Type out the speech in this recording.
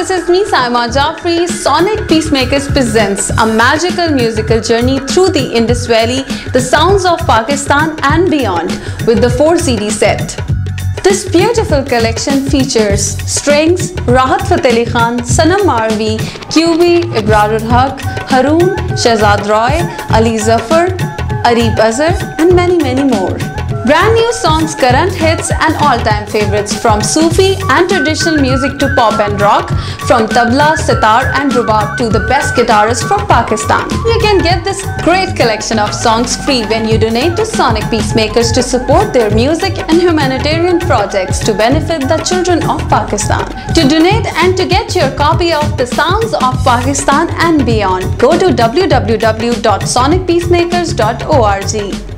this is me Saima Jafri. Sonic Peacemakers presents a magical musical journey through the Indus Valley, the sounds of Pakistan and beyond with the 4 CD set. This beautiful collection features strings, Rahat Fateh Ali Khan, Sanam Marvi, QB, Ibrarul Haq, Haroon, Shahzad Roy, Ali Zafar, Arif Azhar and many more. Brand new songs, current hits and all-time favorites from Sufi and traditional music to pop and rock, from tabla, sitar and rubab to the best guitarists from Pakistan. You can get this great collection of songs free when you donate to Sonic Peacemakers to support their music and humanitarian projects to benefit the children of Pakistan. To donate and to get your copy of The Sounds of Pakistan and beyond, go to www.sonicpeacemakers.org.